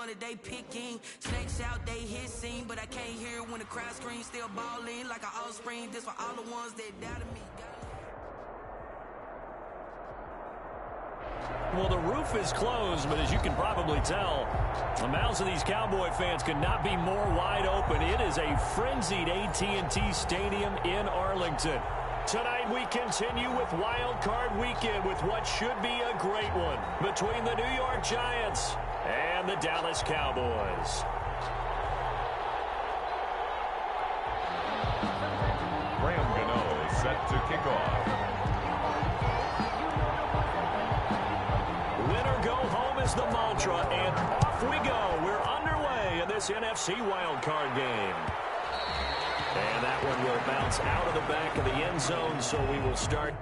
one that they picking. Snakes out, they hissing, but I can't hear when the crowd screams. Still balling like an offspring. This for all the ones that doubted me. Well, the roof is closed, but as you can probably tell, the mouths of these Cowboy fans could not be more wide open. It is a frenzied AT&T Stadium in Arlington. Tonight we continue with Wild Card Weekend with what should be a great one between the New York Giants and the Dallas Cowboys. Graham Gano is set to kick off. Go home is the mantra, and off we go. We're underway in this NFC wildcard game. And that one will bounce out of the back of the end zone, so we will start.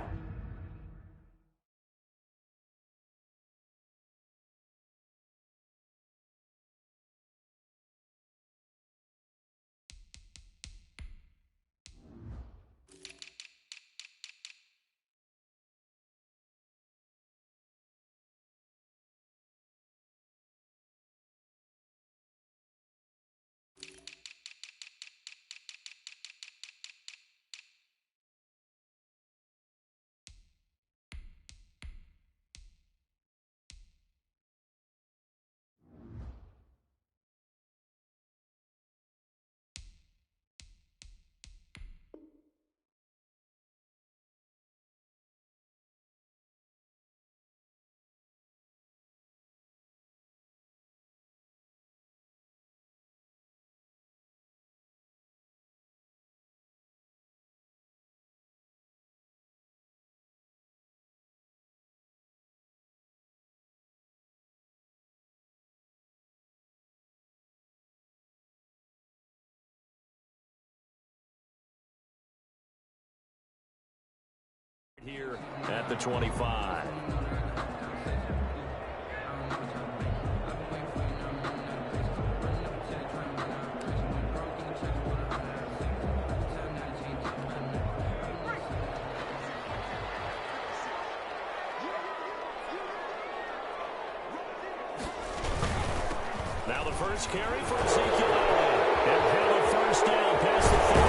Here at the 25. Now the first carry for Ezekiel Elliott. And have a first down past the 40.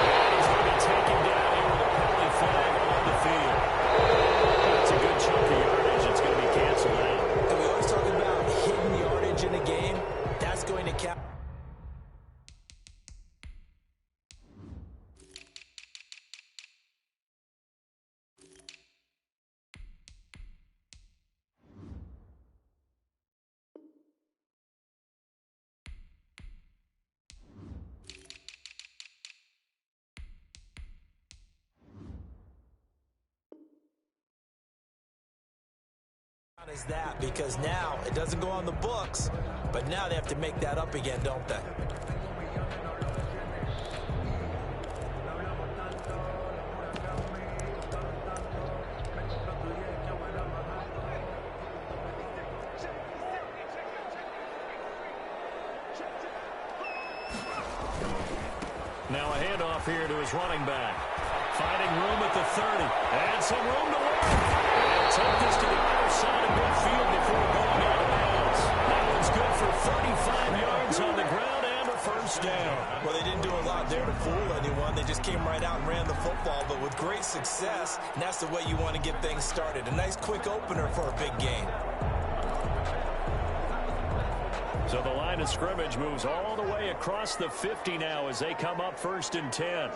And he's going to take him down here with a penalty flag on the field. That's a good chunk of yardage. It's going to be canceled out. And we always talk about hidden yardage in a game. That's going to count. Is that because now it doesn't go on the books, but now they have to make that up again, don't they? Now a handoff here to his running back. Finding room at the 30. And some room to work. And take this to the other side of midfield before going out of bounds. That one's good for 35 yards on the ground and a first down. Well, they didn't do a lot there to fool anyone. They just came right out and ran the football, but with great success, and that's the way you want to get things started. A nice quick opener for a big game. So the line of scrimmage moves all the way across the 50 now as they come up 1st and 10.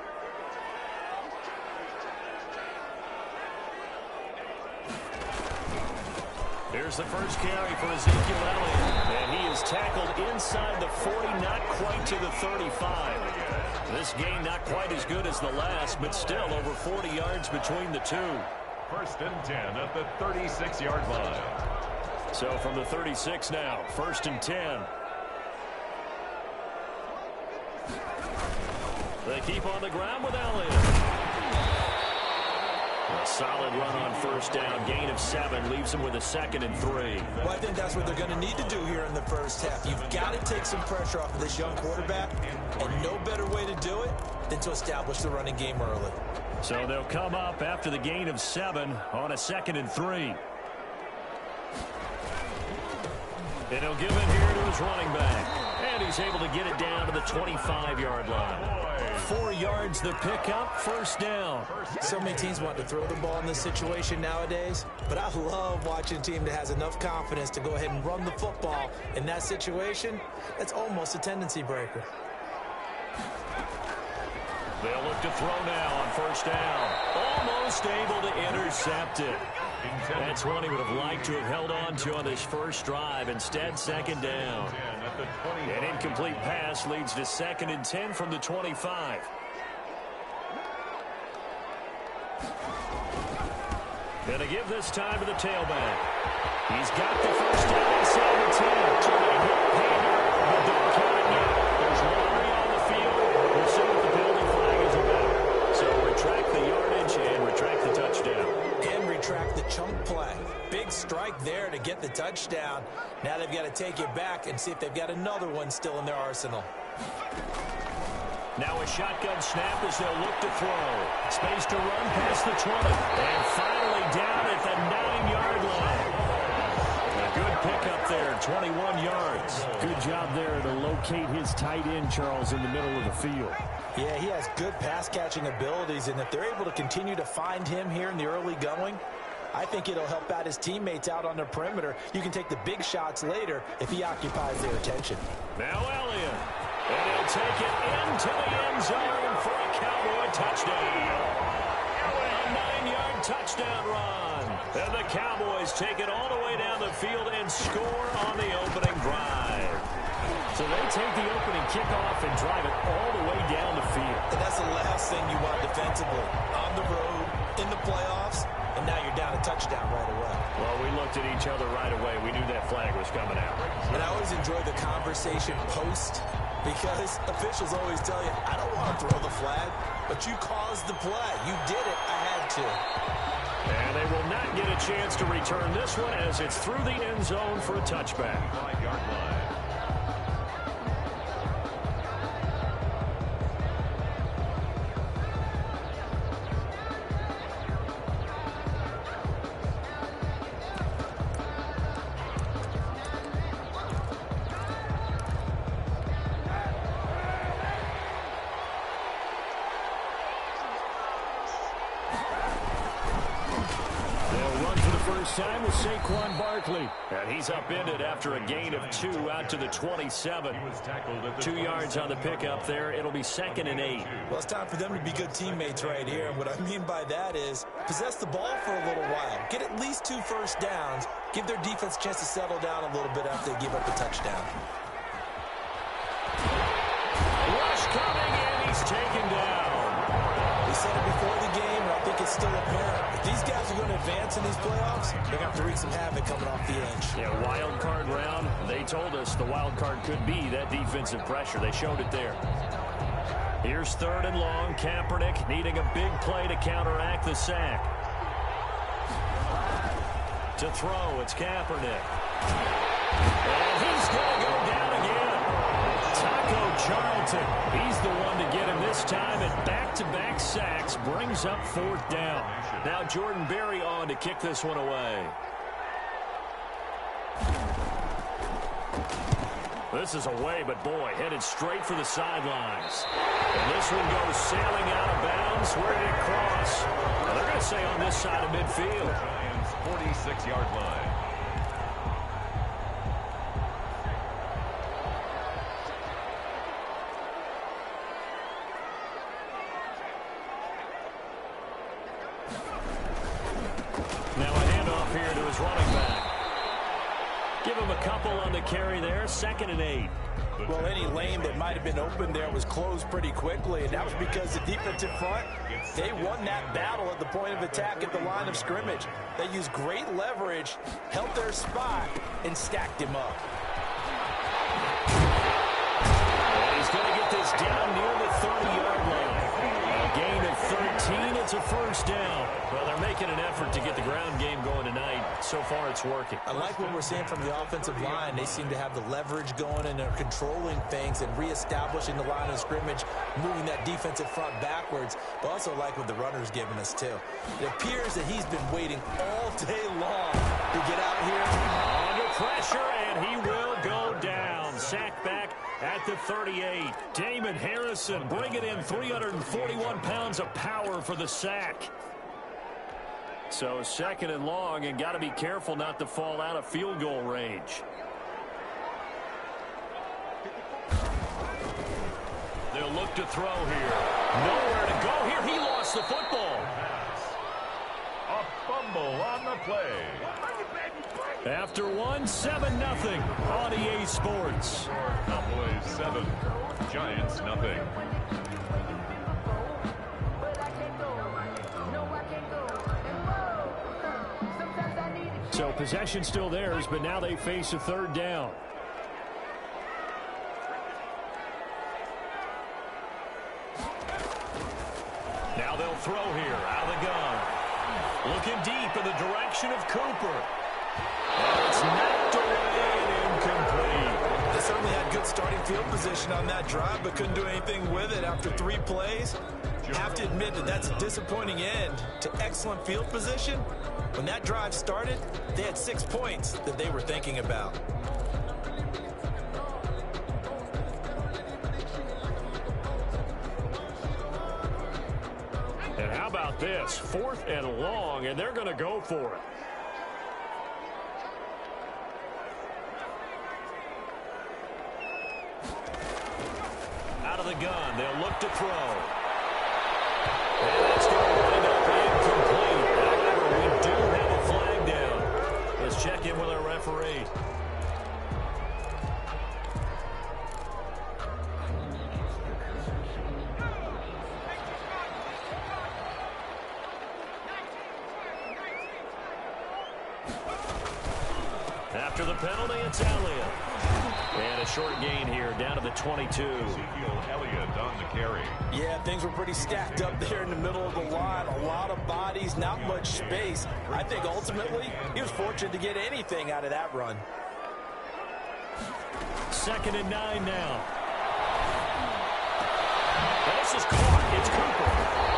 Here's the first carry for Ezekiel Elliott. And he is tackled inside the 40, not quite to the 35. This game not quite as good as the last, but still over 40 yards between the two. 1st and 10 at the 36-yard line. So from the 36 now, 1st and 10. They keep on the ground with Elliott. A solid run on 1st down. Gain of 7 leaves them with a 2nd and 3. Well, I think that's what they're going to need to do here in the first half. You've got to take some pressure off of this young quarterback, and no better way to do it than to establish the running game early. So they'll come up after the gain of 7 on a 2nd and 3. And he'll give it here to his running back. And he's able to get it down to the 25-yard line. 4 yards the pickup, first down. So many teams want to throw the ball in this situation nowadays, but I love watching a team that has enough confidence to go ahead and run the football in that situation. That's almost a tendency breaker. They'll look to throw now on first down. Almost able to intercept it. That's one he would have liked to have held on to on this first drive. Instead, second down. An incomplete pass leads to 2nd and 10 from the 25. Going to give this time to the tailback. He's got the first down inside the 10. Trying to hit Painter, but don't count it yet. There's laundry on the field. We'll see what the penalty flag is about. So retract the yardage and retract the touchdown. And retract the chunk play. Big strike there to get the touchdown. Now they've got to take it back and see if they've got another one still in their arsenal. Now a shotgun snap as they'll look to throw. Space to run past the 20. And finally down at the 9-yard line. A good pickup there, 21 yards. Good job there to locate his tight end, Charles, in the middle of the field. Yeah, he has good pass-catching abilities, and if they're able to continue to find him here in the early going, I think it'll help out his teammates out on the perimeter. You can take the big shots later if he occupies their attention. Now Elliott. And he'll take it into the end zone for a Cowboy touchdown. A 9-yard touchdown run. And the Cowboys take it all the way down the field and score on the opening drive. So they take the opening kickoff and drive it all the way down the field. And that's the last thing you want defensively. On the road, in the playoffs, and now you're down a touchdown right away. Well, we looked at each other right away. We knew that flag was coming out. And I always enjoy the conversation post, because officials always tell you, I don't want to throw the flag, but you caused the play. You did it. I had to. And they will not get a chance to return this one as it's through the end zone for a touchback. 5-yard line. Time with Saquon Barkley. And he's upended after a gain of 2 out to the 27. 2 yards on the pickup there. It'll be 2nd and 8. Well, it's time for them to be good teammates right here. And what I mean by that is possess the ball for a little while. Get at least 2 first downs. Give their defense a chance to settle down a little bit after they give up a touchdown. Rush coming, and he's taken down. We said it before the game, and I think it's still apparent. If these guys are going to advance in these playoffs, they're going to have to wreak some havoc coming off the edge. Yeah, wild card round. They told us the wild card could be that defensive pressure. They showed it there. Here's 3rd and long. Kaepernick needing a big play to counteract the sack. To throw, it's Kaepernick. And he's going to go down again. Taco Charlton, he's the one to get him this time, and back-to-back sacks brings up 4th down. Now Jordan Berry on to kick this one away. This is away, but boy, headed straight for the sidelines. And this one goes sailing out of bounds. Where did it cross? Well, they're going to say on this side of midfield. Giants 46-yard line. Now a handoff here to his running back. Give him a couple on the carry there. 2nd and 8. Well, any lane that might have been open there was closed pretty quickly, and that was because the defensive front, they won that battle at the point of attack at the line of scrimmage. They used great leverage, held their spot, and stacked him up. And he's going to get this down near the 30-yard line. A gain of 13. It's a first down. Well, they're making an effort to get the ground game going tonight. So far, it's working. I like what we're seeing from the offensive line. They seem to have the leverage going, and they're controlling things and reestablishing the line of scrimmage, moving that defensive front backwards. But also like what the runner's giving us, too. It appears that he's been waiting all day long to get out here. Under pressure, and he will the 38. Damon Harrison bringing in 341 pounds of power for the sack. So 2nd and long, and got to be careful not to fall out of field goal range. They'll look to throw here. Nowhere to go here. He lost the football. A fumble on the play. After 7-0 on EA Sports. Cowboys 7, Giants 0. So possession still theirs, but now they face a 3rd down. Now they'll throw here out of the gun. Looking deep in the direction of Cooper. And it's knocked away and incomplete. They certainly had good starting field position on that drive, but couldn't do anything with it after 3 plays. Have to admit that that's a disappointing end to excellent field position. When that drive started, they had 6 points that they were thinking about. And how about this? 4th and long, and they're going to go for it. Out of the gun, they'll look to throw. And it's going to wind up incomplete. However, we do have a flag down. Let's check in with our referee. After the penalty, it's Elliott. And a short gain here, down to the 22. Ezekiel Elliott on the carry. Yeah, things were pretty stacked up there in the middle of the line. A lot of bodies, not much space. I think ultimately he was fortunate to get anything out of that run. 2nd and 9 now. This is caught. It's Cooper.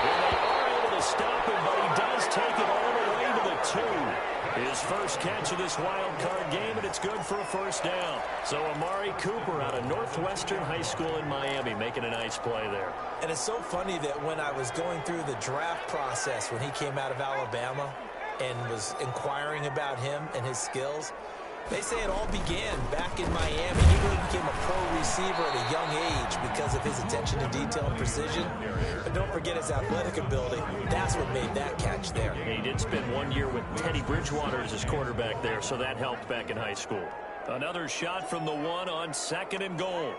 And they are able to stop him, but he does take it all the way to the 2. His first catch of this wild card game, and it's good for a 1st down. So Amari Cooper out of Northwestern High School in Miami making a nice play there. And it's so funny that when I was going through the draft process when he came out of Alabama and was inquiring about him and his skills, they say it all began back in Miami. He really became a pro receiver at a young age because of his attention to detail and precision. But don't forget his athletic ability. That's what made that catch there. He did spend 1 year with Teddy Bridgewater as his quarterback there, so that helped back in high school. Another shot from the 1 on 2nd and goal.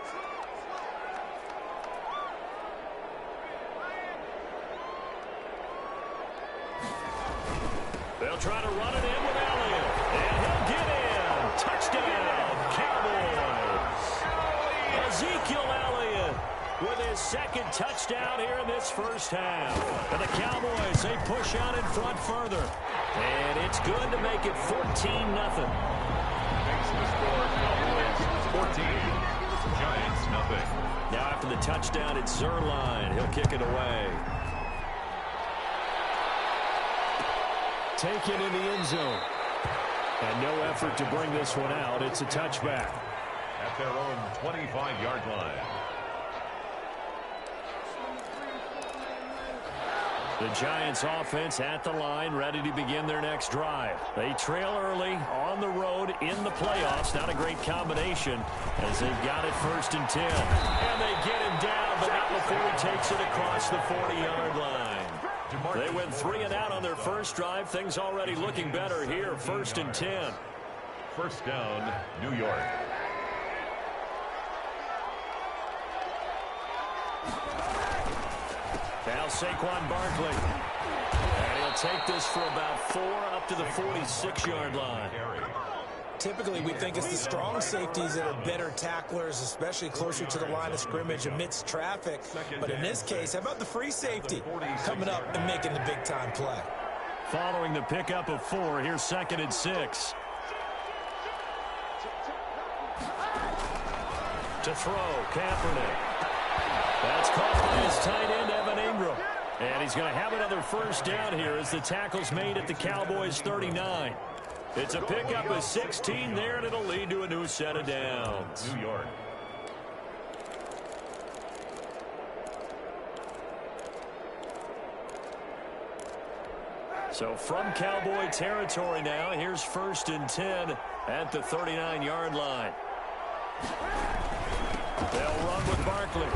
They'll try to run it in with Elliott, and he'll get in. Touchdown, Cowboys. Ezekiel Elliott with his 2nd touchdown here in this 1st half. And the Cowboys, they push on in front further. And it's good to make it 14-0. Makes the score Cowboys 14, Giants 0. Now after the touchdown, it's Zerline. He'll kick it away. Taken in the end zone. And no effort to bring this one out. It's a touchback. At their own 25-yard line. The Giants offense at the line, ready to begin their next drive. They trail early on the road in the playoffs. Not a great combination as they've got it 1st and 10. And they get him down, but not before he takes it across the 40-yard line. They went 3 and out on their first drive. Things already looking better here. 1st and 10. 1st down, New York. Now Saquon Barkley. And he'll take this for about 4 up to the 46-yard line. Typically, we think it's the strong safeties that are better tacklers, especially closer to the line of scrimmage amidst traffic. But in this case, how about the free safety coming up and making the big-time play? Following the pickup of 4, here's 2nd and 6. To throw, Kaepernick. That's caught by his tight end, Evan Ingram. And he's going to have another 1st down here as the tackle's made at the Cowboys' 39. It's a pickup of 16 there, and it'll lead to a new set of downs. New York. So from Cowboy territory now, here's 1st and 10 at the 39-yard line. They'll run with Barkley.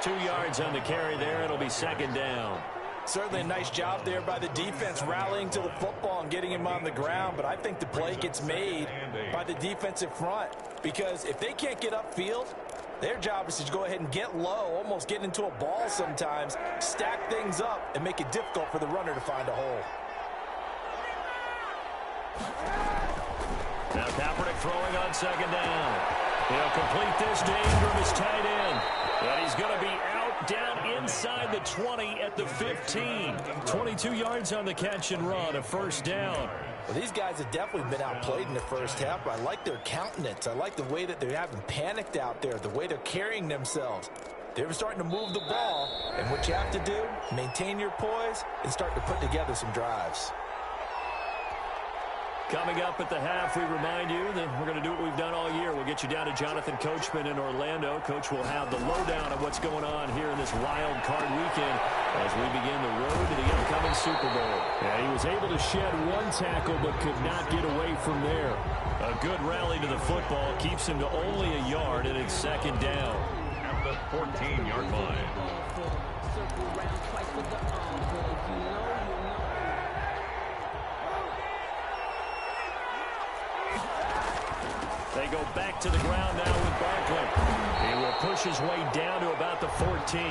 2 yards on the carry there. It'll be 2nd down. Certainly a nice job there by the defense rallying to the football and getting him on the ground, but I think the play gets made by the defensive front because if they can't get upfield, their job is to go ahead and get low, almost get into a ball sometimes, stack things up, and make it difficult for the runner to find a hole. Now Kaepernick throwing on 2nd down. He'll complete this to Ingram, his tight end. And he's going to be out down inside the 20 at the 15. 22 yards on the catch and run, a 1st down. Well, these guys have definitely been outplayed in the first half, but I like their countenance. I like the way that they haven't panicked out there, the way they're carrying themselves. They're starting to move the ball, and what you have to do, maintain your poise and start to put together some drives. Coming up at the half, we remind you that we're going to do what we've done all year. We'll get you down to Jonathan Coachman in Orlando. Coach will have the lowdown of what's going on here in this wild card weekend as we begin the road to the upcoming Super Bowl. Yeah, he was able to shed 1 tackle but could not get away from there. A good rally to the football keeps him to only a yard, and it's 2nd down. At the 14-yard line. They go back to the ground now with Barkley. He will push his way down to about the 14.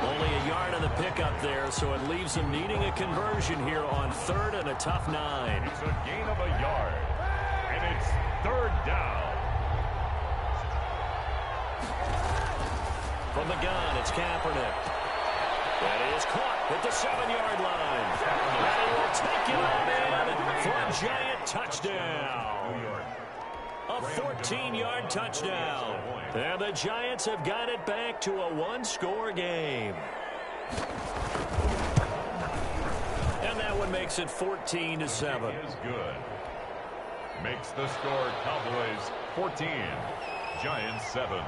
Only a yard on the pickup there, so it leaves him needing a conversion here on 3rd and a tough 9. It's a gain of a yard, and it's 3rd down. From the gun, it's Kaepernick. That is caught at the 7-yard line. And he will take it on in for a giant touchdown. A 14-yard touchdown. And the Giants have got it back to a 1-score game. And that one makes it 14-7. Is good. Makes the score Cowboys 14, Giants 7.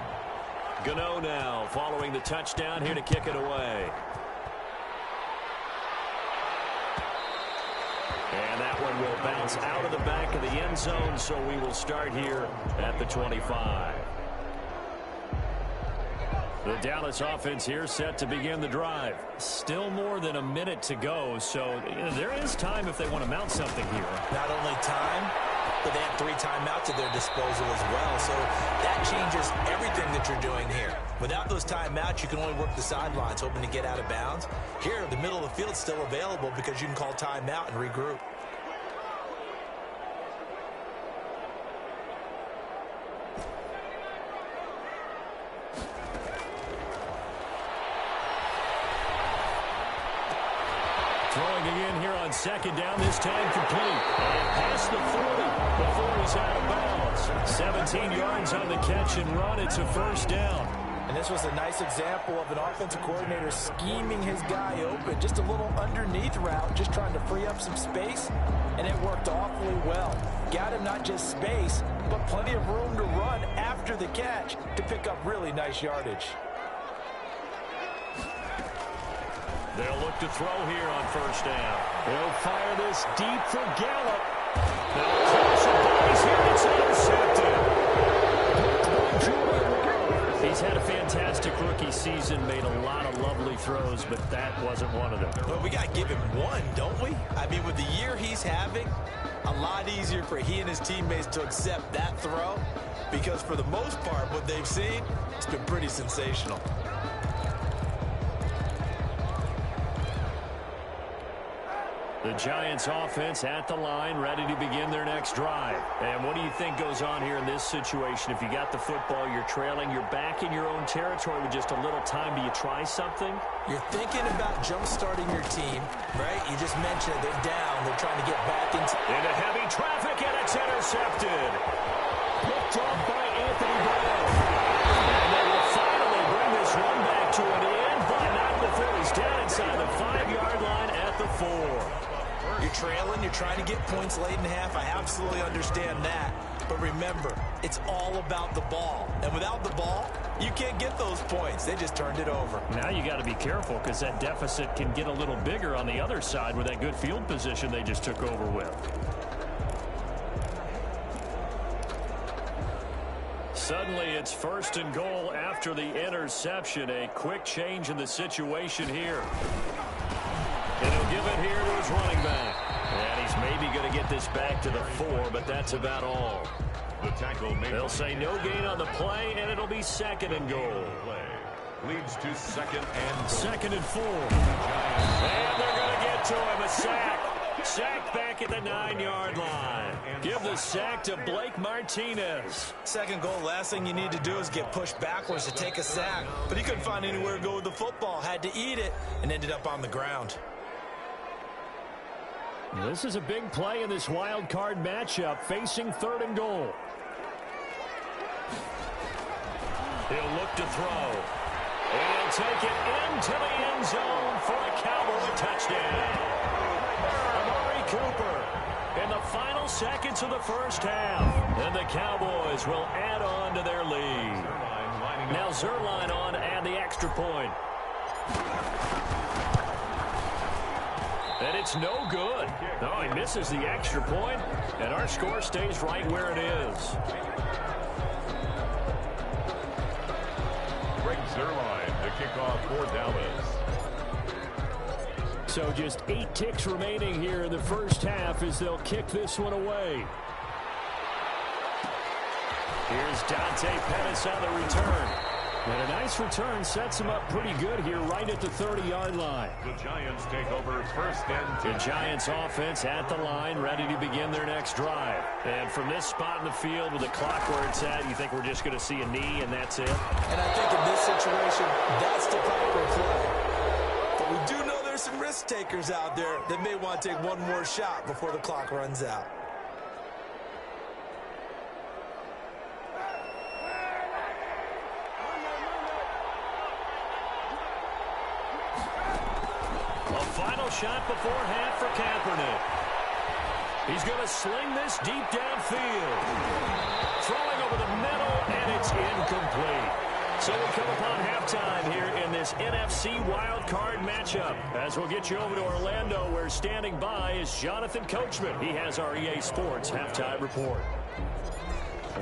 Gano now following the touchdown here to kick it away. And that one will bounce out of the back of the end zone, so we will start here at the 25. The Dallas offense here set to begin the drive. Still more than a minute to go, so there is time if they want to mount something here. Not only time, but they have 3 timeouts at their disposal as well, so that changes everything that you're doing here. Without those timeouts, you can only work the sidelines, hoping to get out of bounds. Here, the middle of the field is still available because you can call timeout and regroup. Throwing again here on 2nd down, this time complete. And past the 40 before he's out of bounds. 17 yards on the catch and run. It's a 1st down. And this was a nice example of an offensive coordinator scheming his guy open. Just a little underneath route, just trying to free up some space. And it worked awfully well. Got him not just space, but plenty of room to run after the catch to pick up really nice yardage. They'll look to throw here on 1st down. They'll fire this deep for Gallup. Now cross and bodies here. It's intercepted. He's had a fantastic rookie season, made a lot of lovely throws, but that wasn't one of them. Well, we got to give him one, don't we? I mean, with the year he's having, a lot easier for he and his teammates to accept that throw because for the most part, what they've seen, it's been pretty sensational. The Giants offense at the line, ready to begin their next drive. And what do you think goes on here in this situation? If you got the football, you're trailing, you're back in your own territory with just a little time. Do you try something? You're thinking about jump-starting your team, right? You just mentioned it. They're down. They're trying to get back into heavy traffic, and it's intercepted. Picked off by Anthony Brown. And they will finally bring this one back to an end, but not before he's down inside the 5-yard line at the 4. You're trailing. You're trying to get points late in half. I absolutely understand that. But remember, it's all about the ball. And without the ball, you can't get those points. They just turned it over. Now you got to be careful because that deficit can get a little bigger on the other side with that good field position they just took over with. Suddenly it's 1st and goal after the interception. A quick change in the situation here. And he'll give it here to his running back. And he's maybe going to get this back to the 4, but that's about all. The tackle made. They'll say no gain on the play, and it'll be 2nd and goal. Leads to 2nd and goal. 2nd and 4. And they're going to get to him. A sack. Sacked back at the 9-yard line. Give the sack to Blake Martinez. 2nd goal, last thing you need to do is get pushed backwards to take a sack. But he couldn't find anywhere to go with the football. Had to eat it and ended up on the ground. This is a big play in this wild card matchup, facing 3rd and goal. He'll look to throw. And he'll take it into the end zone for a Cowboy touchdown. Amari Cooper in the final seconds of the first half. And the Cowboys will add on to their lead. Now Zerline on and the extra point. And it's no good. No, he misses the extra point, and our score stays right where it is. Greg Zerline to kick off for Dallas. So just 8 ticks remaining here in the first half as they'll kick this one away. Here's Dante Pettis on the return. And a nice return sets him up pretty good here right at the 30-yard line. The Giants take over 1st and 10. The Giants offense at the line, ready to begin their next drive. And from this spot in the field with the clock where it's at, you think we're just going to see a knee and that's it? And I think in this situation, that's the proper play. But we do know there's some risk takers out there that may want to take one more shot before the clock runs out. Final shot before half for Kaepernick. He's going to sling this deep downfield. Throwing over the middle, and it's incomplete. So we come upon halftime here in this NFC Wild Card matchup. As we'll get you over to Orlando, where standing by is Jonathan Coachman. He has our EA Sports halftime report.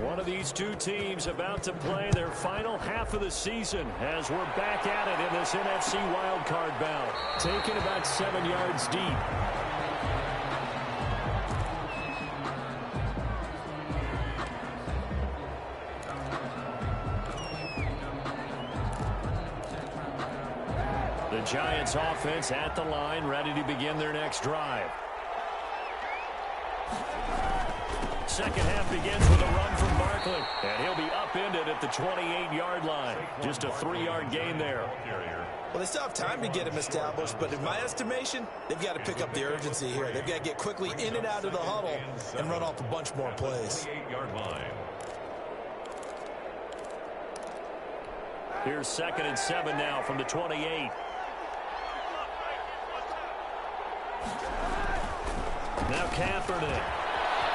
One of these two teams about to play their final half of the season as we're back at it in this NFC wildcard bout. Taken about 7 yards deep. The Giants offense at the line, ready to begin their next drive. Second half begins with a run from Barkley, and he'll be upended at the 28-yard line. Just a 3-yard gain there. Well, they still have time to get him established, but in my estimation, they've got to pick up the urgency here. They've got to get quickly in and out of the huddle and run off a bunch more plays. Here's 2nd and 7 now from the 28. Now Kaepernick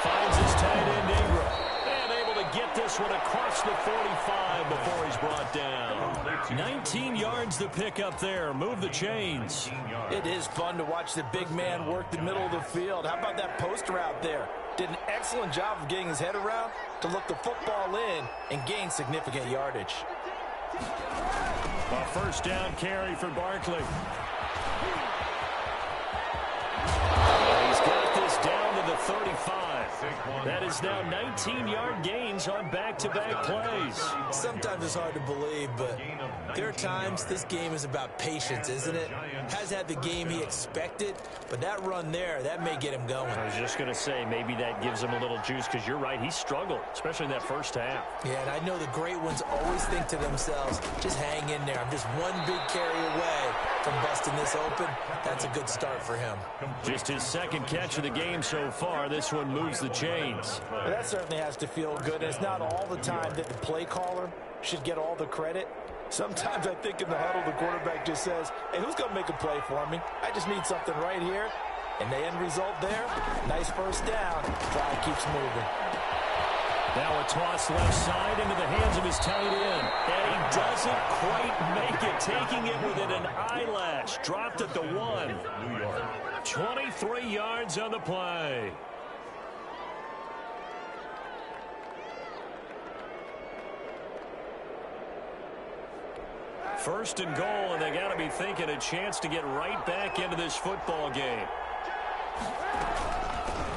finds his tight end Ingram. And able to get this one across the 45 before he's brought down. 19 yards to pick up there. Move the chains. It is fun to watch the big man work the middle of the field. How about that post route there? Did an excellent job of getting his head around to look the football in and gain significant yardage. A first down carry for Barkley. He's got this down to the 35. That is now 19-yard gains on back-to-back plays. Sometimes it's hard to believe, but there are times this game is about patience, isn't it? Has had the game he expected, but that run there, that may get him going. I was just going to say, maybe that gives him a little juice, because you're right, he struggled, especially in that first half. Yeah, and I know the great ones always think to themselves, just hang in there. I'm just one big carry away from busting this open. That's a good start for him. Just his second catch of the game so far. This one moves the chains. Well, that certainly has to feel good. It's not all the time that the play caller should get all the credit. Sometimes I think in the huddle, the quarterback just says, hey, who's going to make a play for me? I just need something right here. And the end result there, nice first down. Drive keeps moving. Now a toss left side into the hands of his tight end. And he doesn't quite make it, taking it within an eyelash. Dropped at the 1. New York. 23 yards on the play. First and goal, and they got to be thinking a chance to get right back into this football game.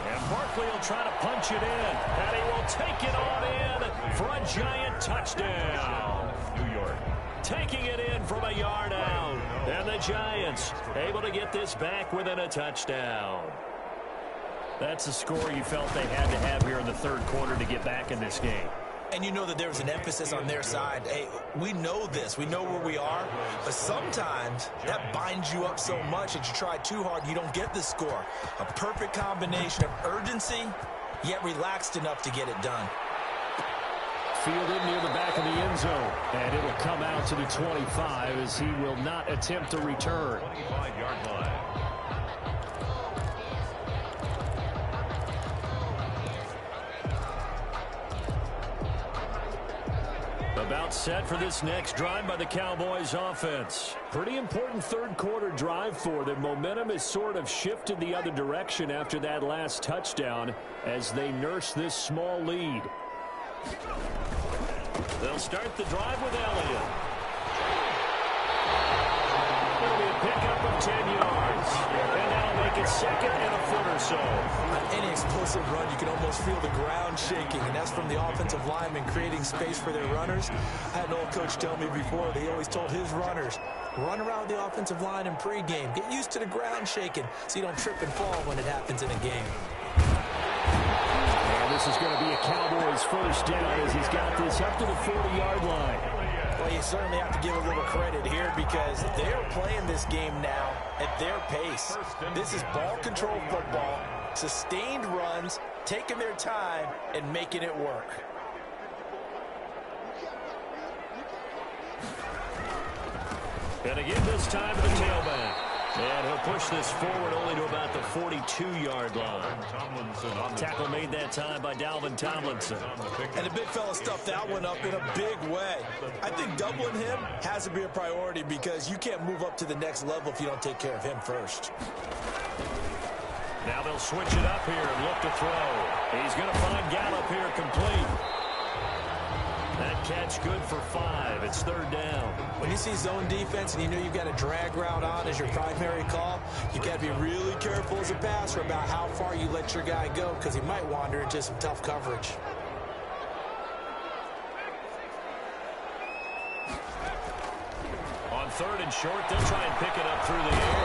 And Barkley will try to punch it in, and he will take it on in for a giant touchdown. New York. Taking it in from a yard out, and the Giants able to get this back within a touchdown. That's a score you felt they had to have here in the third quarter to get back in this game. And you know that there was an emphasis on their side. Hey, we know this. We know where we are. But sometimes that binds you up so much that you try too hard, you don't get the score. A perfect combination of urgency, yet relaxed enough to get it done. Fielded near the back of the end zone. And it'll come out to the 25 as he will not attempt to return. 25-yard line. About set for this next drive by the Cowboys offense. Pretty important third quarter drive for them. Momentum has sort of shifted the other direction after that last touchdown as they nurse this small lead. They'll start the drive with Elliott. It'll be a pickup of 10 yards. And that'll make it second and a foot or so. On any explosive run, you can almost feel the ground shaking, and that's from the offensive linemen creating space for their runners. I had an old coach tell me before, that he always told his runners, run around the offensive line in pregame. Get used to the ground shaking so you don't trip and fall when it happens in a game. And this is going to be a Cowboys first down as he's got this up to the 40-yard line. Well, you certainly have to give a little credit here because they're playing this game now at their pace. This is ball control football, sustained runs, taking their time, and making it work. And again this time to the tailback. And he'll push this forward only to about the 42-yard line. Tackle made that time by Dalvin Tomlinson. And the big fella stuffed that one up in a big way. I think doubling him has to be a priority because you can't move up to the next level if you don't take care of him first. Now they'll switch it up here and look to throw. He's going to find Gallup here complete. That catch good for 5. It's third down. When you see zone defense and you know you've got a drag route on as your primary call, you've got to be really careful as a passer about how far you let your guy go because he might wander into some tough coverage. On third and short, they'll try and pick it up through the air.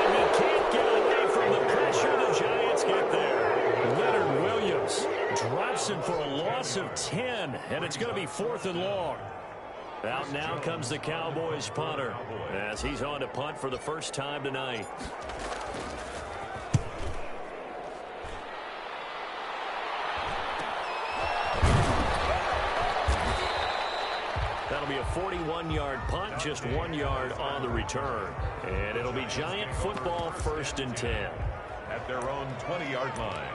And he can't get away from the pressure. The Giants get there. Leonard Williams drops him for a loss of 10, and it's going to be 4th and long. Out now comes the Cowboys punter as he's on to punt for the first time tonight. That'll be a 41-yard punt, just 1 yard on the return. And it'll be Giant football, 1st and 10. At their own 20-yard line.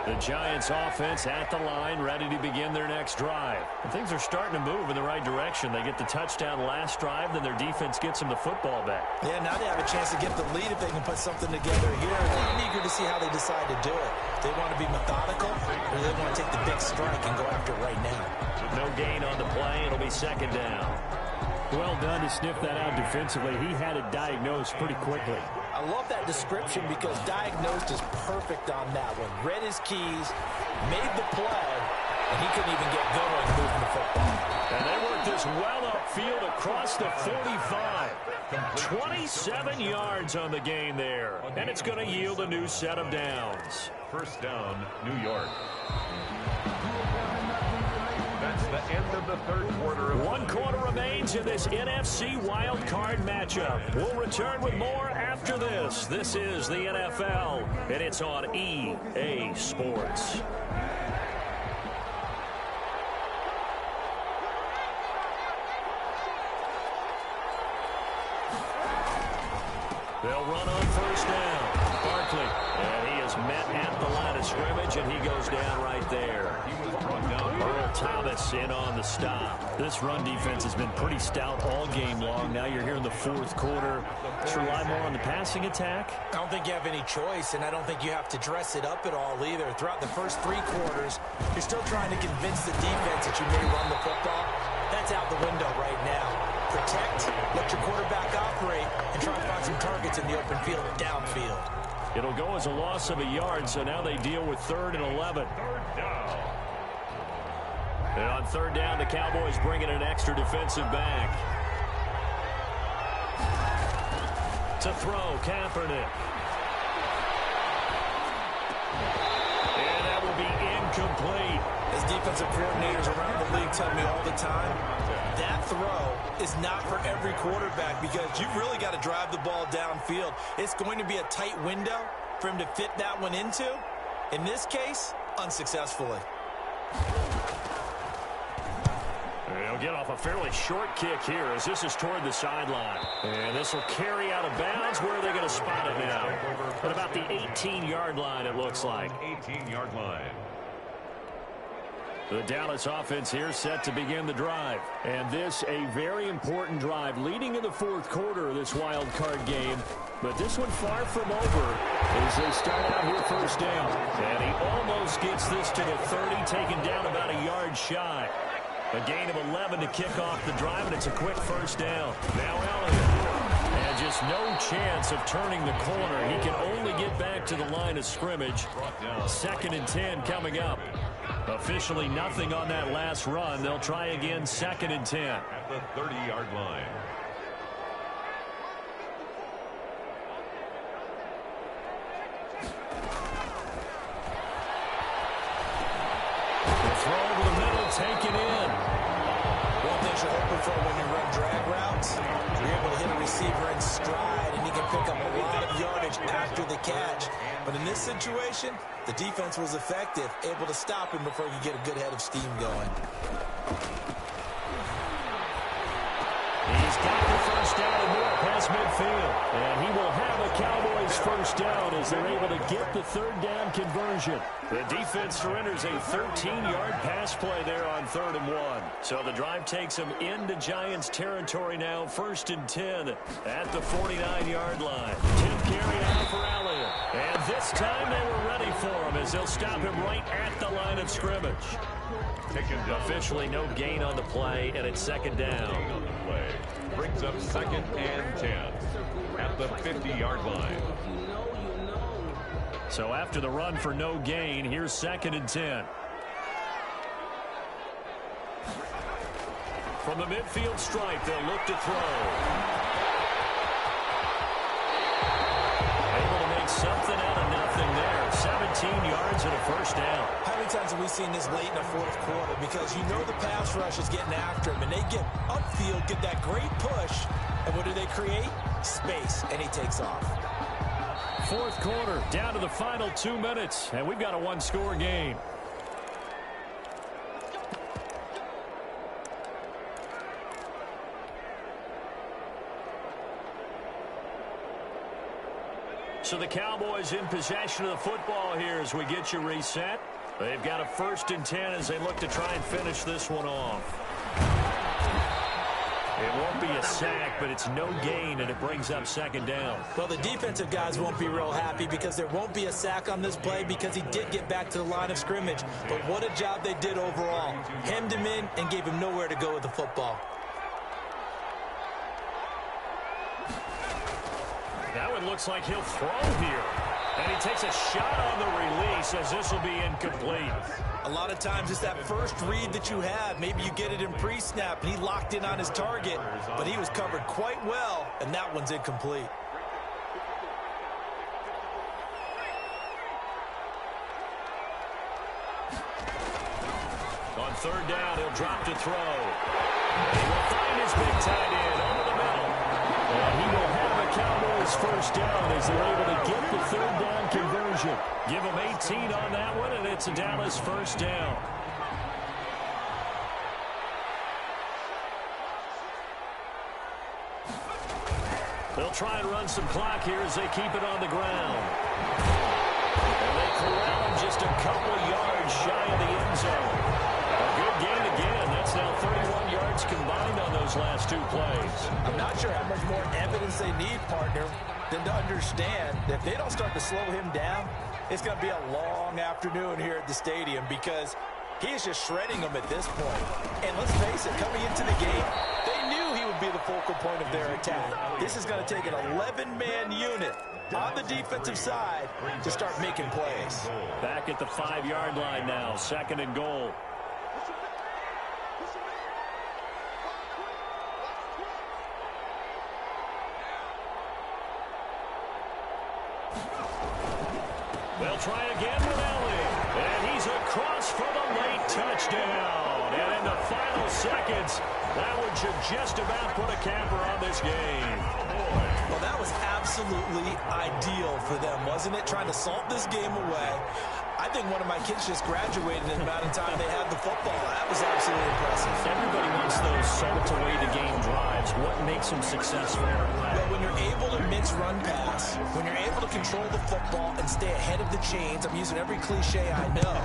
The Giants offense at the line, ready to begin their next drive. And things are starting to move in the right direction. They get the touchdown last drive, then their defense gets them the football back. Yeah, now they have a chance to get the lead if they can put something together here. I'm eager to see how they decide to do it. They want to be methodical, or they want to take the big strike and go after it right now. No gain on the play. It'll be 2nd down. Well done to sniff that out defensively. He had it diagnosed pretty quickly. I love that description because diagnosed is perfect on that one. Read his keys, made the play, and he couldn't even get going moving the football. And they worked this well upfield across the 45. 27 yards on the gain there. And it's going to yield a new set of downs. First down, New York. That's the end of the third quarter. One quarter remains in this NFC wild card matchup. We'll return with more after this. This is the NFL, and it's on EA Sports. They'll run on first down. Barkley met at the line of scrimmage, and he goes down right there. Earl Thomas in on the stop. This run defense has been pretty stout all game long. Now you're here in the fourth quarter. Let's rely more on the passing attack. I don't think you have any choice, and I don't think you have to dress it up at all either. Throughout the first 3 quarters, you're still trying to convince the defense that you may run the football. That's out the window right now. Protect, let your quarterback operate, and try to find some targets in the open field and downfield. It'll go as a loss of a yard, so now they deal with 3rd and 11. And on 3rd down, the Cowboys bring in an extra defensive back. To throw, Kaepernick. And that will be incomplete. As defensive coordinators around the league tell me all the time, that throw is not for every quarterback because you've really got to drive the ball downfield. It's going to be a tight window for him to fit that one into. In this case, unsuccessfully. They'll get off a fairly short kick here as this is toward the sideline. And this will carry out of bounds. Where are they going to spot it now? At about the 18-yard line, it looks like. 18-yard line. The Dallas offense here set to begin the drive. And this a very important drive leading in the fourth quarter of this wild card game. But this one far from over as they start out here first down. And he almost gets this to the 30, taken down about a yard shy. A gain of 11 to kick off the drive, and it's a quick first down. Now Elliott. And just no chance of turning the corner. He can only get back to the line of scrimmage. 2nd and 10 coming up. Officially nothing on that last run. They'll try again 2nd and 10. At the 30-yard line. The throw over the middle, taken in. One thing you're hoping for when you run drag routes, you're able to hit a receiver in stride, and he can pick up a lot of yardage after the catch. But in this situation, the defense was effective, able to stop him before you get a good head of steam going. He's got the first down and more past midfield. And he will have a Cowboys first down as they're able to get the 3rd down conversion. The defense surrenders a 13-yard pass play there on 3rd and 1. So the drive takes them into Giants territory now, 1st and 10 at the 49-yard line. 10th carry out for Elliott. And this time they were ready for him as they'll stop him right at the line of scrimmage. Officially no gain on the play, and it's 2nd down. On the play. Brings up 2nd and 10 at the 50-yard line. So after the run for no gain, here's 2nd and 10. From the midfield stripe, they'll look to throw. Able to make something out of nothing there. 17 yards and a first down. How many times have we seen this late in the fourth quarter? Because you know the pass rush is getting after him, and they get upfield, get that great push, and what do they create? Space, and he takes off. Fourth quarter, down to the final 2 minutes, and we've got a one-score game. So the Cowboys in possession of the football here as we get you reset. They've got a 1st and 10 as they look to try and finish this one off. It won't be a sack, but it's no gain, and it brings up 2nd down. Well, the defensive guys won't be real happy because there won't be a sack on this play because he did get back to the line of scrimmage. But what a job they did overall. Hemmed him in and gave him nowhere to go with the football. That one looks like he'll throw here. And he takes a shot on the release as this will be incomplete. A lot of times it's that first read that you have. Maybe you get it in pre-snap, and he locked in on his target, but he was covered quite well, and that one's incomplete. On 3rd down, he'll drop to throw. He will find his big tight end over the middle. And he will have a Cowboys first down as they're able to get the 3rd down conversion. Give him 18 on that one, and it's a Dallas first down. They'll try and run some clock here as they keep it on the ground. And than to understand that if they don't start to slow him down, it's going to be a long afternoon here at the stadium because he is just shredding them at this point. And let's face it, coming into the game, they knew he would be the focal point of their attack. This is going to take an 11-man unit on the defensive side to start making plays. Back at the 5-yard line now, 2nd and goal. They'll try again with Ellie. And he's across for the late touchdown. And in the final seconds, that one should just about put a capper on this game. Well, that was absolutely ideal for them, wasn't it? Trying to salt this game away. I think one of my kids just graduated in the amount of time they had the football. That was absolutely impressive. Everybody wants those salt-away the game drives. What makes them successful? Well, when you're able to mix run pass, when you're able to control the football and stay ahead of the chains, I'm using every cliche I know,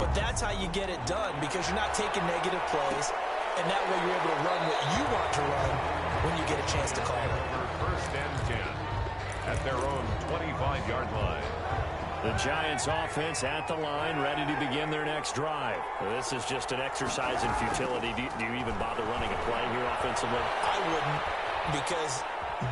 but that's how you get it done because you're not taking negative plays, and that way you're able to run what you want to run when you get a chance to call it. First and 10 at their own 25-yard line. The Giants offense at the line, ready to begin their next drive. This is just an exercise in futility. Do you even bother running a play here offensively? I wouldn't, because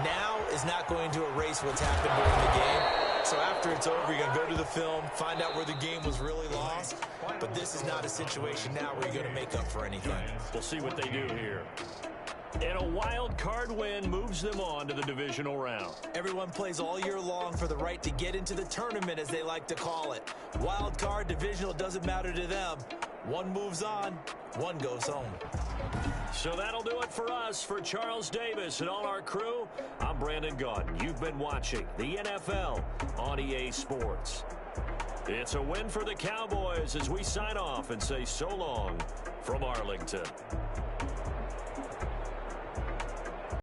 now is not going to erase what's happened during the game. So after it's over, you're going to go to the film, find out where the game was really lost. But this is not a situation now where you're going to make up for anything. We'll see what they do here. And a wild card win moves them on to the divisional round. Everyone plays all year long for the right to get into the tournament, as they like to call it. Wild card, divisional, doesn't matter to them. One moves on, one goes home. So that'll do it for us. For Charles Davis and all our crew, I'm Brandon Gaudin. You've been watching the NFL on EA Sports. It's a win for the Cowboys as we sign off and say so long from Arlington.